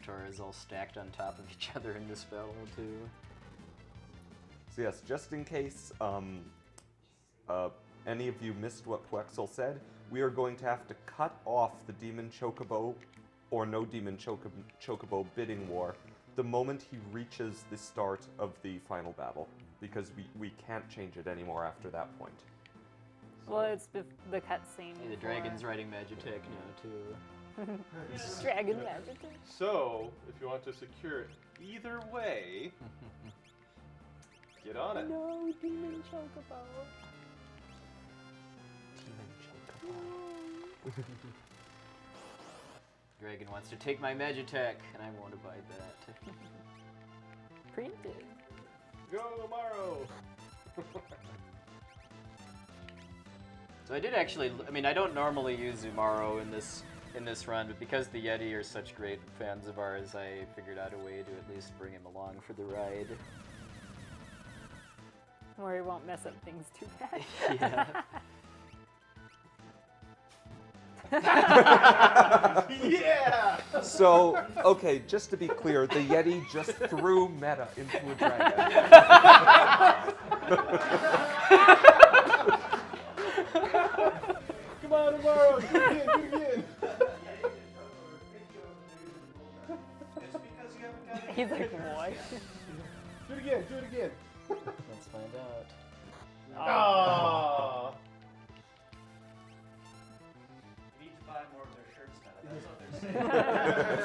Centaurs all stacked on top of each other in this battle too. So yes, just in case any of you missed what Puexel said, we are going to have to cut off the Demon Chocobo or no Demon Chocobo bidding war the moment he reaches the start of the final battle, because we can't change it anymore after that point. Well, it's the cutscene. Hey, the dragon's riding Magitech now too. Dragon magic. So, if you want to secure it either way, get on it. No, Demon Chocobo. Dragon wants to take my Magitech, and I won't abide that. Printed. Go, Amaro! So I did actually. I mean, I don't normally use Umaro in this run, but because the Yeti are such great fans of ours, I figured out a way to at least bring him along for the ride. Where he won't mess up things too bad. Yeah. Yeah! So, okay, just to be clear, the Yeti just threw Meta into a dragon. Come on, Amaro! Do it again, do it again! He's like, what? Do it again, do it again! Let's find out. Ah! You need to buy more of their shirts now. That's what they're saying.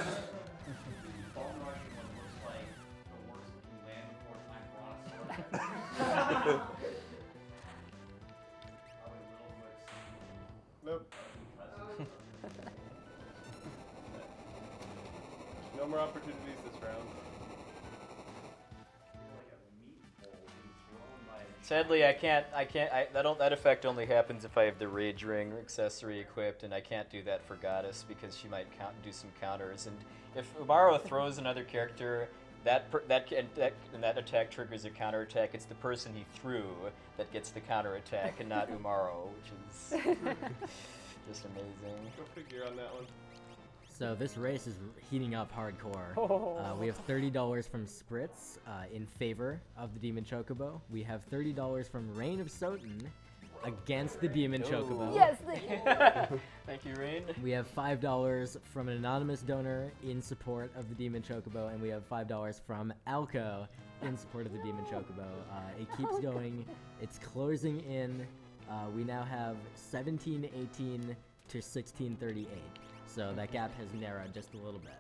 Bone rushing one looks like the worst looking land before time brought Probably Littlefoot's Nope. president. No more opportunities this round. Like a meat bowl being thrown by a Sadly, that effect only happens if I have the Rage Ring accessory equipped, and I can't do that for Goddess because she might do some counters. And if Umaro throws another character, that attack triggers a counter attack. It's the person he threw that gets the counter attack, and not Umaro, which is just amazing. Go figure on that one. So this race is heating up hardcore. Oh. We have $30 from Spritz in favor of the Demon Chocobo. We have $30 from Reign of Soten against the Demon Chocobo. Yes, thank you. Thank you, Rain. We have $5 from an anonymous donor in support of the Demon Chocobo, and we have $5 from Alco in support of the Demon Chocobo. It keeps going. It's closing in. We now have 1718 to 1638. So that gap has narrowed just a little bit.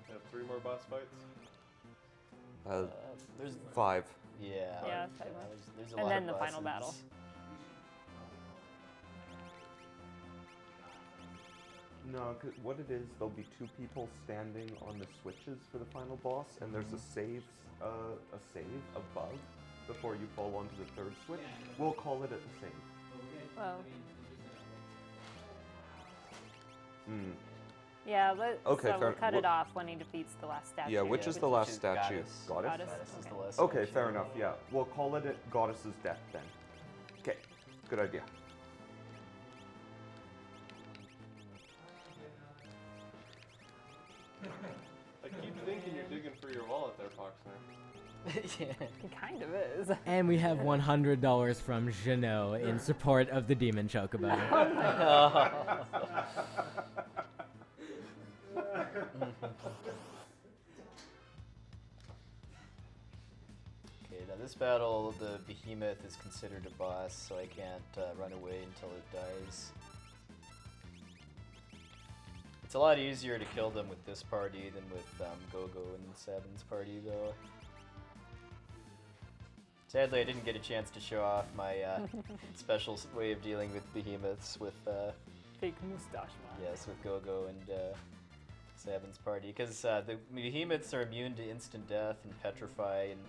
We have 3 more boss fights. There's 5. yeah. Yeah, five more. There's a And lot then of the final battle. bosses. No, 'cause what it is, there'll be 2 people standing on the switches for the final boss, and there's a save above before you fall onto the 3rd switch. We'll call it a save. Well, Hmm. yeah, but Okay, so fair- we'll cut it wh- off when he defeats the last statue. Yeah, which is the last statue? Goddess. Goddess? Goddess? This is the Okay. last Okay, statue. fair enough, yeah. We'll call it Goddess's Death then. Okay, good idea. I keep thinking you're digging for your wallet there, Poxner. Yeah. He kind of is. And we have $100 from Jeannot in support of the Demon Chocobo. Okay, now this battle, the Behemoth is considered a boss, so I can't run away until it dies. It's a lot easier to kill them with this party than with Gogo and Sabin's party, though. Sadly, I didn't get a chance to show off my special way of dealing with behemoths with, Fake mustache man. yes, with Gogo and Sabin's party, because the behemoths are immune to instant death and petrify and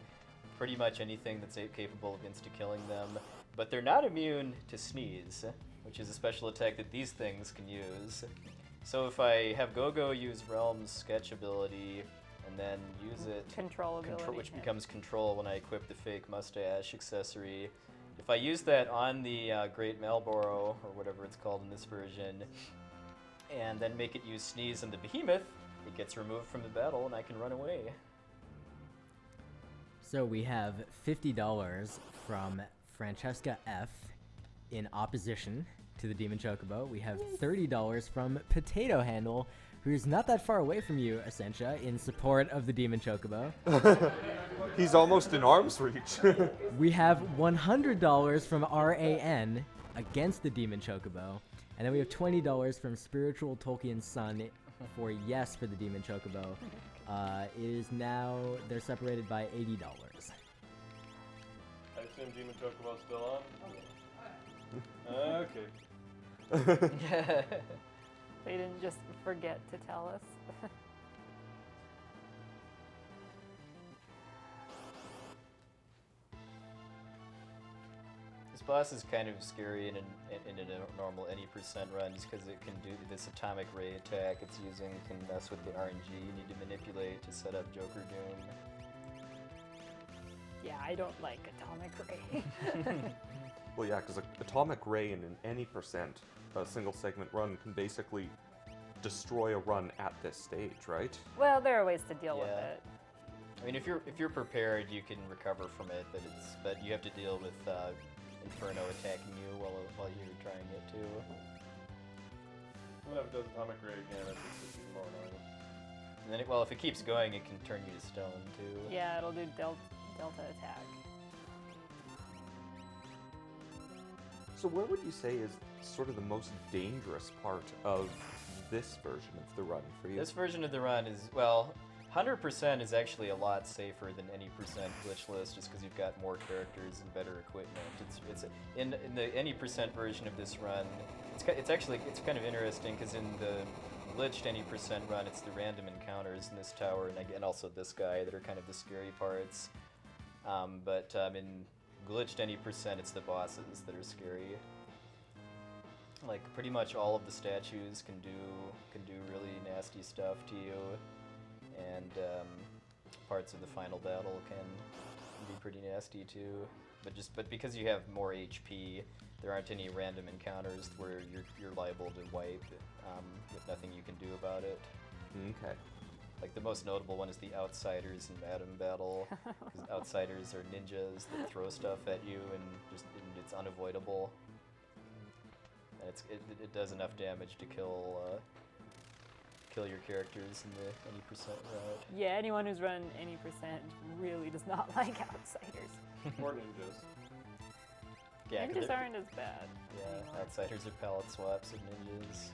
pretty much anything that's capable of insta-killing them, but they're not immune to sneeze, which is a special attack that these things can use. So if I have Gogo use Realm's sketch ability and then use it, Control ability. which yeah. becomes control when I equip the fake mustache accessory, if I use that on the Great Malboro, or whatever it's called in this version, and then make it use Sneeze on the Behemoth, it gets removed from the battle and I can run away. So we have $50 from Francesca F in opposition to the Demon Chocobo. We have $30 from Potato Handle, who's not that far away from you, Essentia, in support of the Demon Chocobo. He's almost in arm's reach. We have $100 from RAN against the Demon Chocobo. And then we have $20 from Spiritual Tolkien's Son for yes for the Demon Chocobo. It is now, they're separated by $80. I assume Demon Chocobo's still on? Okay. They didn't just forget to tell us. This boss is kind of scary in a normal any percent run just because it can do this atomic ray attack it's using, can mess with the RNG you need to manipulate to set up Joker Doom. Yeah, I don't like Atomic Ray. Well, yeah, because Atomic Ray in an any percent single segment run can basically destroy a run at this stage, right? Well, there are ways to deal with Yeah. it. I mean, if you're prepared, you can recover from it, but you have to deal with Inferno attacking you while you're trying it too. Well, if it does Atomic Ray again, it's just even more annoying. And then, if it keeps going, it can turn you to stone too. Yeah, it'll do delta attack. So where would you say is sort of the most dangerous part of this version of the run for you? This version of the run is, well, 100% is actually a lot safer than any percent glitchless, just because you've got more characters and better equipment. It's in the any percent version of this run. It's actually kind of interesting because in the glitched any percent run, it's the random encounters in this tower and also this guy that are kind of the scary parts. But in glitched any percent, it's the bosses that are scary. Like pretty much all of the statues can do really nasty stuff to you, and parts of the final battle can be pretty nasty too. But because you have more HP, there aren't any random encounters where you're liable to wipe with nothing you can do about it. Okay. Like the most notable one is the Outsiders in Madam Battle, because Outsiders are ninjas that throw stuff at you and it's unavoidable. And it does enough damage to kill your characters in the any percent route. Yeah, anyone who's run any percent really does not like Outsiders. Or ninjas. Yeah, 'cause Ninjas they're- aren't as bad. Yeah, anymore. Outsiders are palette swaps of ninjas.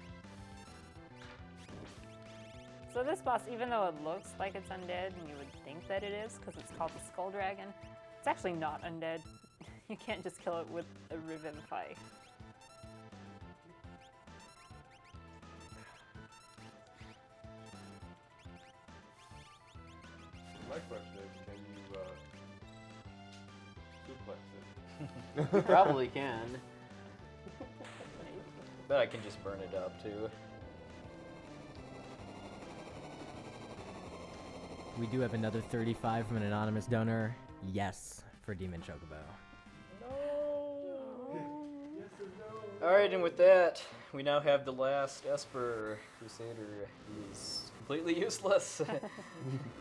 So this boss, even though it looks like it's undead, and you would think that it is, because it's called the Skull Dragon, it's actually not undead. You can't just kill it with a Revivify. My question is, can you suplex it? Probably can. But I can just burn it up too. We do have another 35 from an anonymous donor. Yes for Demon Chocobo. Alright, and with that, we now have the last Esper Crusader. He's completely useless.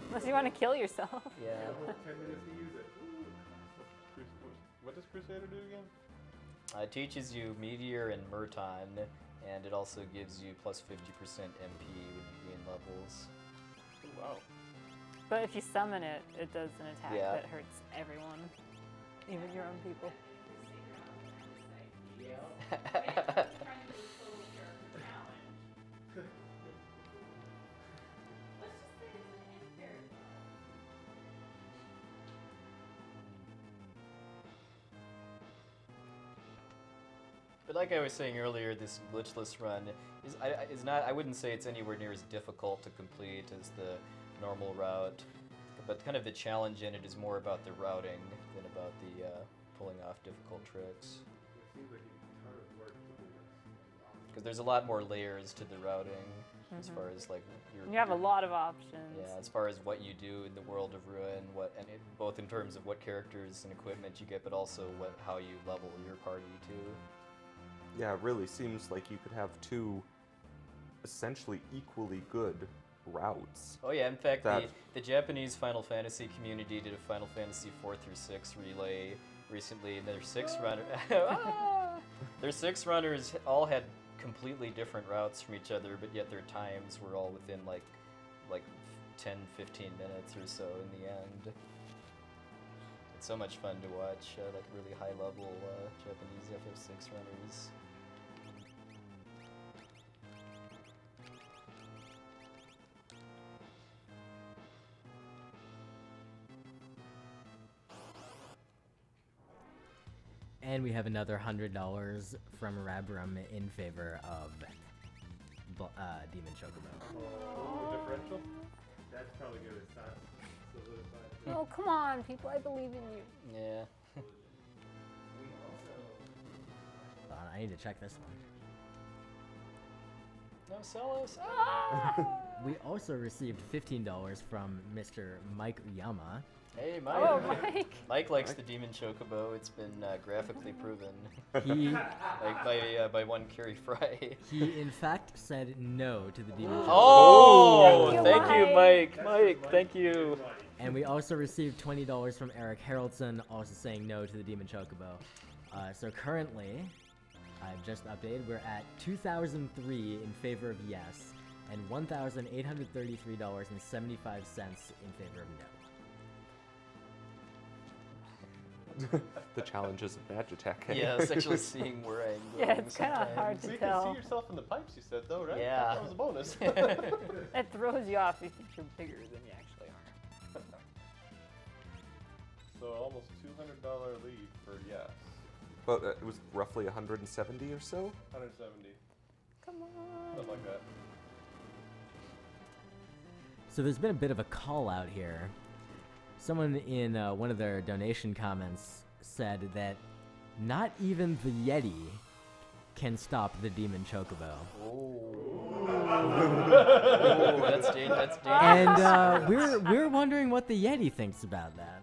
Unless you want to kill yourself. Yeah. 10 minutes to use it. What does Crusader do again? It teaches you Meteor and Murton, and it also gives you plus 50% MP when you gain levels. Oh, wow. But if you summon it, it does an attack Yeah. that hurts everyone, even your own people. But like I was saying earlier, this glitchless run is not. I wouldn't say it's anywhere near as difficult to complete as the normal route. But kind of the challenge in it is more about the routing than about the pulling off difficult tricks. It seems like it's hard work to do this. Because there's a lot more layers to the routing. as far as like your. You have a your- lot of options. Yeah, as far as what you do in the world of Ruin, both in terms of what characters and equipment you get, but also how you level your party too. Yeah, it really seems like you could have two essentially equally good routes. Oh yeah, in fact, That- the Japanese Final Fantasy community did a Final Fantasy 4 through 6 relay recently, and their their 6 runners all had completely different routes from each other, but yet their times were all within like 10, 15 minutes or so in the end. It's so much fun to watch, like really high level Japanese FF6 runners. And we have another $100 from Rabrum in favor of Demon Chocobo. Oh, differential? That's probably good as that. Solidified. Oh, come on, people, I believe in you. Yeah. Hold on, I need to check this one. No, sell us. We also received $15 from Mr. Mike Uyama. Hey, Mike. Oh, Mike. Mike likes the Demon Chocobo. It's been graphically proven, He, like by one Carrie Fry. he in fact said no to the Demon Chocobo. Oh, Thank thank you, you, Mike. Mike, thank you. And we also received $20 from Eric Haraldson, also saying no to the Demon Chocobo. So currently, I've just updated, we're at 2003 in favor of yes, and $1,833.75 in favor of no. The challenges of Magitech. Yeah, it's actually seeing where I'm going. Yeah, it's kind of hard So to you can tell. see yourself in the pipes, you said, though, right? Yeah. That was a bonus. It throws you off if you think you're bigger than you actually are. So almost $200 lead for yes. But it was roughly 170 or so. 170. Come on. Something like that. So there's been a bit of a call out here. Someone in one of their donation comments said that not even the Yeti can stop the Demon Chocobo. Oh, that's dangerous. And we're wondering what the Yeti thinks about that.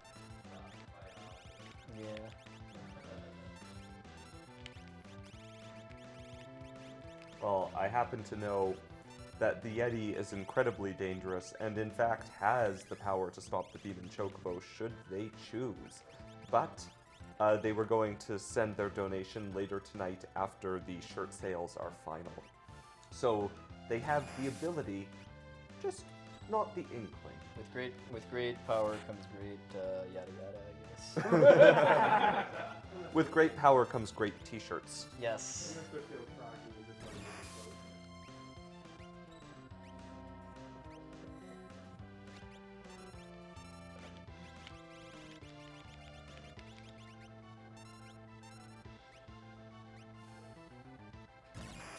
Yeah. Well, I happen to know that the Yeti is incredibly dangerous and in fact has the power to stop the Demon Chocobo should they choose. But they were going to send their donation later tonight after the shirt sales are final. So they have the ability, just not the inkling. With great power comes great yada yada, I guess. With great power comes great t-shirts. Yes.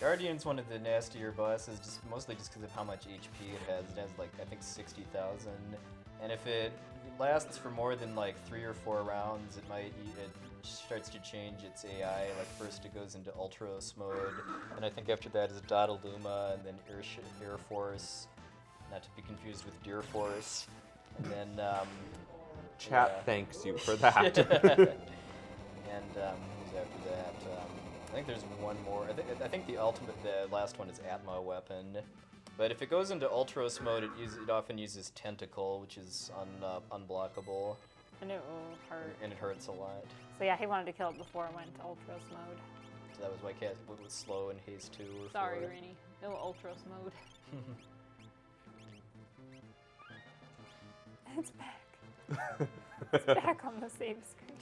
Guardian's one of the nastier bosses, mostly just because of how much HP it has. It has like, I think 60,000, and if it lasts for more than like 3 or 4 rounds, it starts to change its AI. Like first it goes into Ultros mode, and I think after that is Dottaluma, and then Air Force, not to be confused with Deer Force, and then Chat thanks you for that. and who's after that? I think there's one more. I think the last one is Atma Weapon. But if it goes into Ultros mode, it often uses Tentacle, which is unblockable, And it will hurt. and it hurts a lot. So yeah, he wanted to kill it before it went to Ultros mode. So that was why it was slow in Haste 2. Or Sorry, 4. Rainy. No Ultros mode. It's back. It's back on the save screen.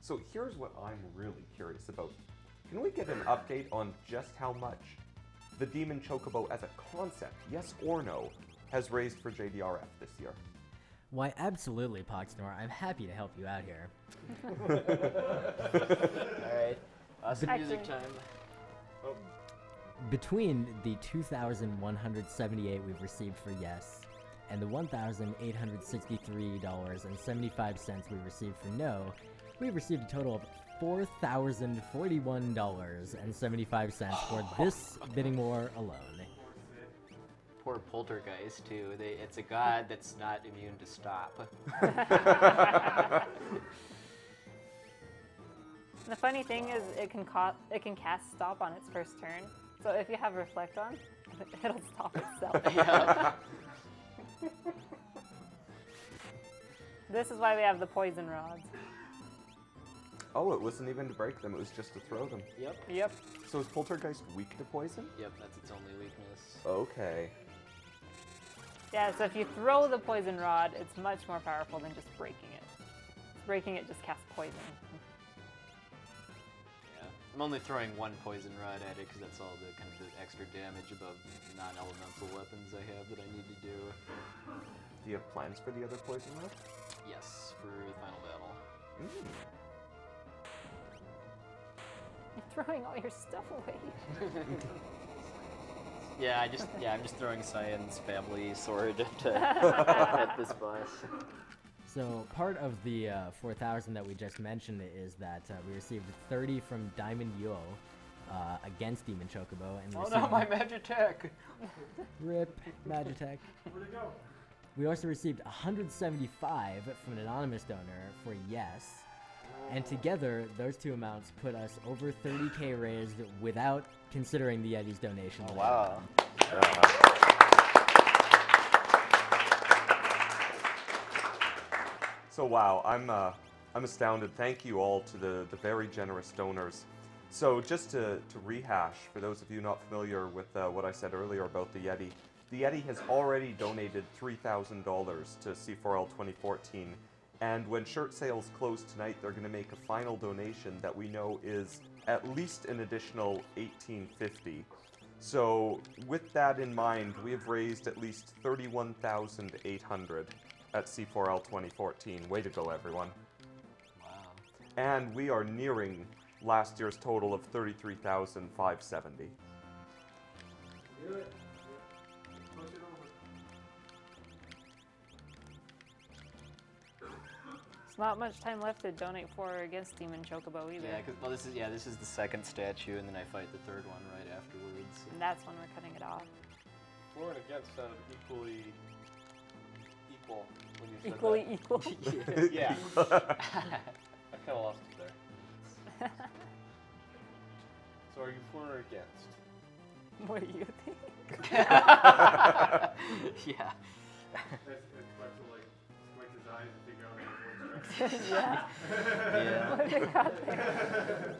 So here's what I'm really curious about. Can we get an update on just how much the Demon Chocobo as a concept, yes or no, has raised for JDRF this year? Why, absolutely, Poxnor. I'm happy to help you out here. Alright. Awesome music Actually- time. Between the 2,178 we've received for yes and the $1,863.75 we received for no, we've received a total of $4,041.75 for this bidding war alone. Poor Poltergeist too. It's a god that's not immune to stop. The funny thing is, it can cast stop on its first turn. So if you have reflect on, it'll stop itself. Yeah. This is why we have the poison rods. Oh, it wasn't even to break them, it was just to throw them. Yep. Yep. So is Poltergeist weak to poison? Yep, that's its only weakness. Okay. Yeah, so if you throw the poison rod, it's much more powerful than just breaking it. Breaking it just casts poison. Yeah. I'm only throwing one poison rod at it because that's all the kind of the extra damage above non-elemental weapons I have that I need to do. Do you have plans for the other poison rod? Yes, for the final battle. You're throwing all your stuff away. Yeah, I'm just throwing Cyan's family sword at this boss. So part of the 4,000 that we just mentioned is that we received 30 from Diamond Yo against Demon Chocobo, and we Oh received no, my Magitech! RIP Magitech. Where'd it go? We also received 175 from an anonymous donor for yes, and together those two amounts put us over 30K raised without considering the Yeti's donation. Oh, wow. So wow, I'm astounded. Thank you all to the very generous donors. So just to rehash, for those of you not familiar with what I said earlier about the Yeti has already donated $3,000 to C4L 2014, and when shirt sales close tonight, they're going to make a final donation that we know is at least an additional $1,850. So with that in mind, we have raised at least $31,800 at C4L 2014. Way to go, everyone. Wow. And we are nearing last year's total of $33,570. Do it. Push it over. There's not much time left to donate for or against Demon Chocobo either. Yeah, this is the second statue, and then I fight the third one right afterwards. And that's when we're cutting it off. For and against sounded equally equal when you said Equally that. equal. Yeah. I kind of lost it there. So are you for or against? What do you think? Yeah. That's Quetzal like squints his eyes and figure out which direction. Yeah. Yeah. What have you got there?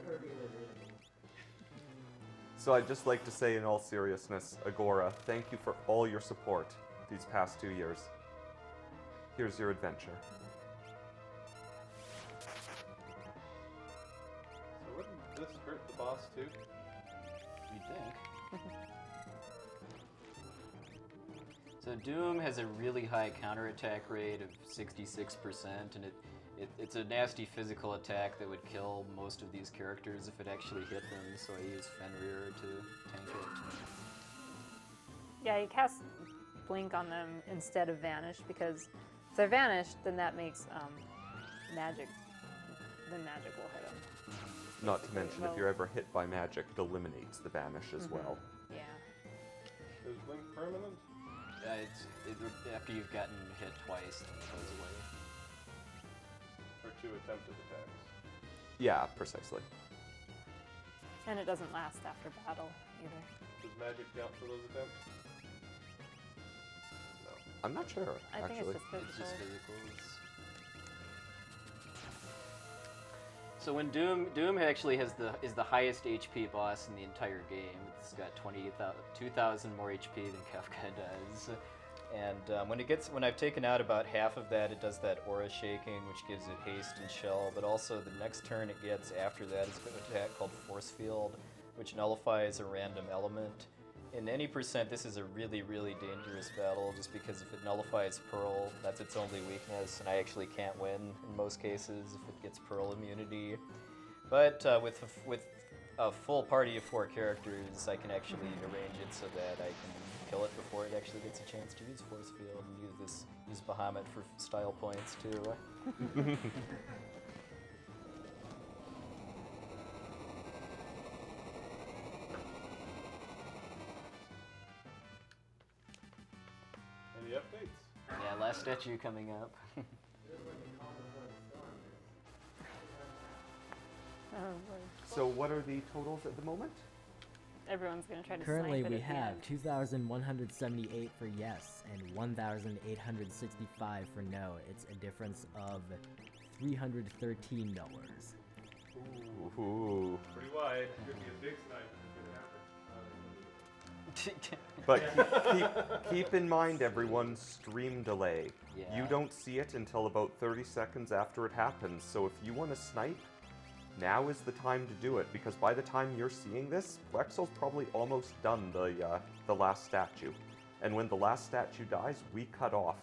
So I'd just like to say in all seriousness, Agora, thank you for all your support these past 2 years. Here's your adventure. So wouldn't this hurt the boss too? You think? So Doom has a really high counterattack rate of 66%, and it's a nasty physical attack that would kill most of these characters if it actually hit them, so I use Fenrir to tank it. Yeah, you cast Blink on them instead of Vanish, because if they're vanished, then that makes magic. Then magic will hit them. Not to mention, if you're ever hit by magic, it eliminates the Vanish as well. Yeah. Is Blink permanent? After you've gotten hit twice, then it goes away. Or 2 attempted attacks? Yeah, precisely. And it doesn't last after battle either. Does magic count for those attempts? No. I'm not sure, I think actually. it's just physical. It's just physical. So when Doom actually is the highest HP boss in the entire game. It's got 2,000 more HP than Kefka does. And when I've taken out about half of that, it does that aura shaking, which gives it haste and shell. But also the next turn it gets after that is an attack called Force Field, which nullifies a random element. In any percent, this is a really, really dangerous battle, just because if it nullifies Pearl, that's its only weakness, and I actually can't win in most cases if it gets Pearl immunity. But with a full party of 4 characters, I can actually arrange it so that I can kill it before it actually gets a chance to use Force Field, and use Bahamut for style points too. updates. Yeah, last statue coming up. Oh, boy. So what are the totals at the moment? Everyone's gonna try to Currently, snipe it we at the have end. 2,178 for yes and 1,865 for no. It's a difference of $313. Ooh. Pretty wide. It's gonna be a big snipe if it's gonna happen. But keep in mind, everyone, stream delay. Yeah. You don't see it until about 30 seconds after it happens. So if you want to snipe, now is the time to do it, because by the time you're seeing this, Quexel's probably almost done the last statue. And when the last statue dies, we cut off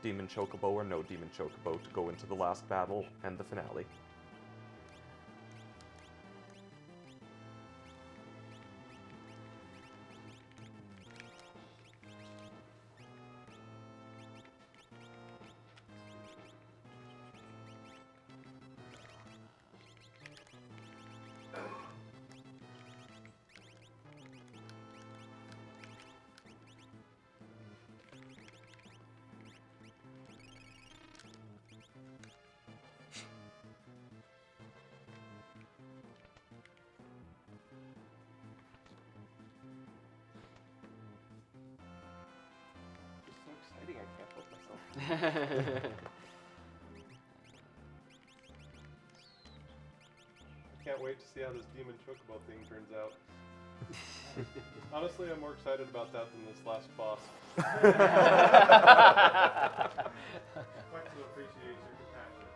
Demon Chocobo or no Demon Chocobo to go into the last battle and the finale. It's so exciting, I can't help myself. I can't wait to see how this Demon Chocobo thing turns out. Honestly, I'm more excited about that than this last boss. Quexel appreciates your compassion.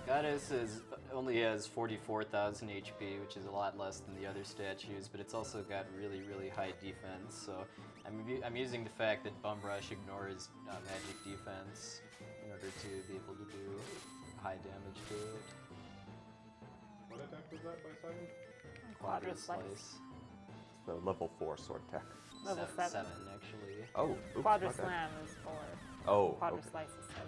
Goddess only has 44,000 HP, which is a lot less than the other statues, but it's also got really, really high defense. So I'm using the fact that Bum Rush ignores magic defense in order to be able to do high damage to it. What attack was that by Simon? Quadra Slice. It's the level 4 sword tech. Level 7. 7 actually. Oh, oops, Quadra my bad. Slam is 4. Oh, Quadra okay. Slice is 7.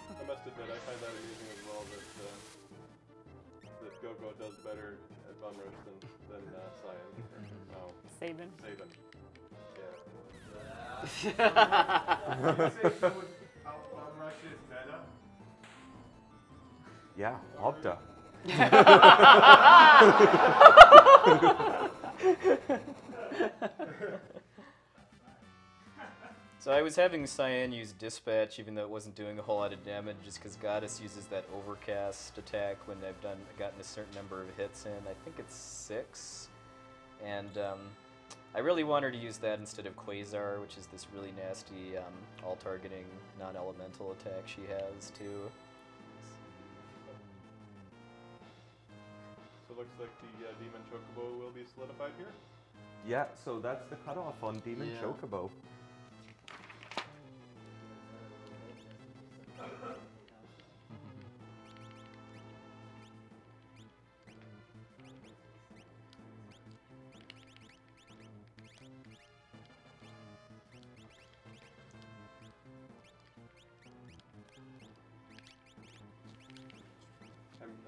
I must admit, I find that amusing as well that Go-Go does better at Bum Rush than Cyan. No, Sabin. Sabin. Bum Rush is meta? Yeah, Obda. So I was having Cyan use Dispatch even though it wasn't doing a whole lot of damage just because Goddess uses that Overcast attack when I've gotten a certain number of hits in. I think it's 6. And I really want her to use that instead of Quasar, which is this really nasty all-targeting non-elemental attack she has too. So it looks like the Demon Chocobo will be solidified here. Yeah, so that's the cutoff on Demon Yeah. Chocobo.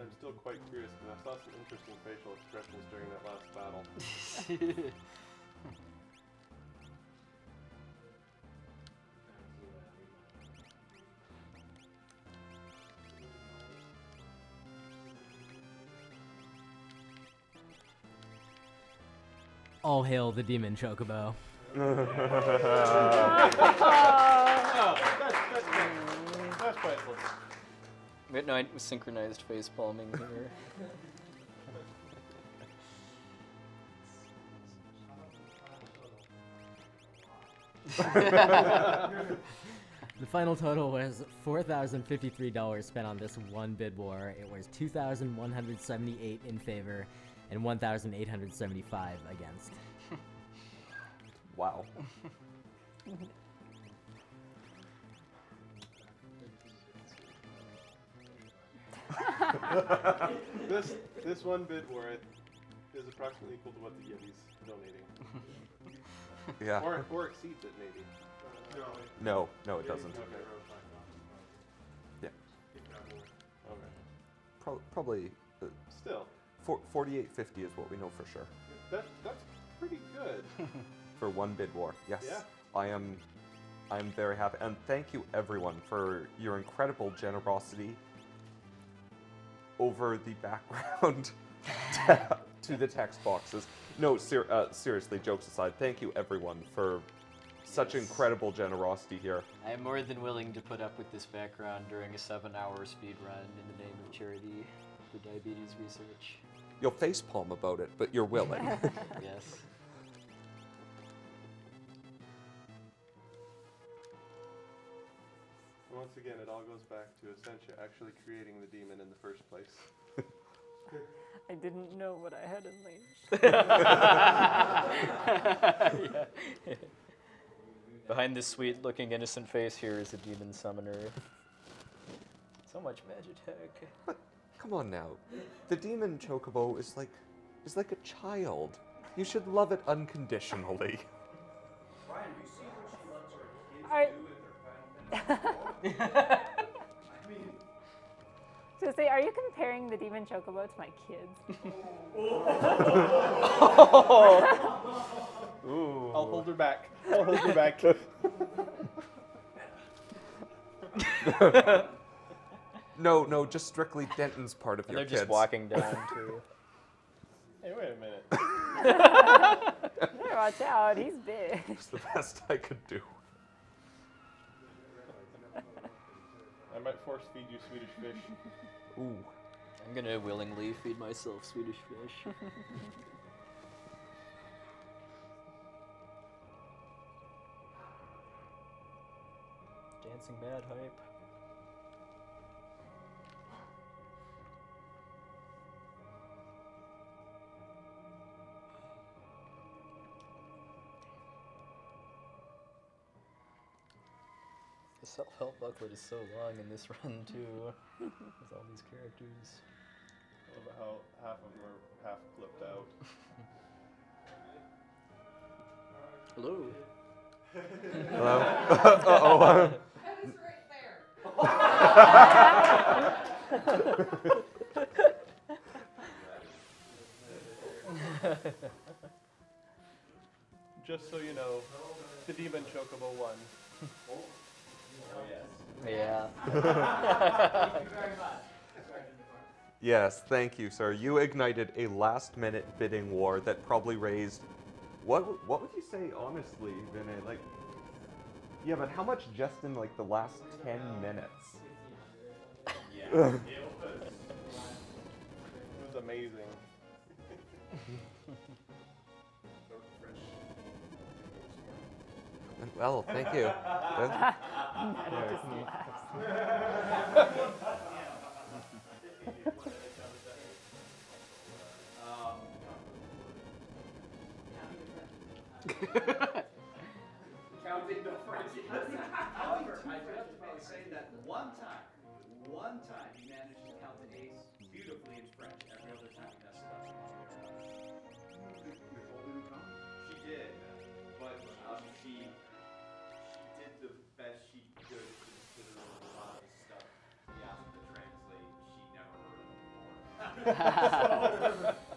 I'm still quite curious because I saw some interesting facial expressions during that last battle. All hail the Demon Chocobo. That's priceless. Midnight with synchronized face palming here. The final total was $4,053 spent on this one bid war. It was 2,178 in favor and 1,875 against. Wow. This one bid war is approximately equal to what the Yeti's donating. Yeah. Or exceeds it, maybe. No, it doesn't. Okay. Yeah. Okay. Probably Still, 48.50 is what we know for sure that's pretty good. for one bid war. Yes. Yeah. I am very happy, and thank you everyone for your incredible generosity over the background to the text boxes. No, seriously, jokes aside, thank you everyone for such incredible generosity here. I am more than willing to put up with this background during a 7-hour speed run in the name of charity for diabetes research. You'll facepalm about it, but you're willing. Yes. Once again, it all goes back to Essentia actually creating the demon in the first place. I didn't know what I had unleashed. Yeah. Behind this sweet-looking innocent face here is a demon summoner. So much magitech. Come on now. The demon chocobo is like a child. You should love it unconditionally. Brian, do you see what she lets her kids I- do with their Final Fantasy? I mean, So say, are you comparing the demon chocobo to my kids? Ooh. I'll hold her back. I'll hold her back. No, just strictly Denton's part of And your they're kids. just walking down too. Hey, wait a minute. Better watch out, he's big. It's the best I could do. I might force feed you Swedish fish. Ooh. I'm gonna willingly feed myself Swedish fish. Dancing mad hype. The self-help booklet is so long in this run too, with all these characters. I love how half of them are half flipped out. Hello. Hello? Uh-oh. Just so you know, the demon chocobo won. Yeah. Yes, thank you, sir. You ignited a last-minute bidding war that probably raised... What would you say, honestly, Vinay? Like, yeah, but how much just in, like, the last 10 minutes? yeah, it It was amazing. Well, thank you. Counting the French. However, I do have to say that one time he managed to count the ace beautifully in French. Every other time he messed it up. She did, but she did the best she could to consider a lot of the stuff he asked her to translate. She never heard it before.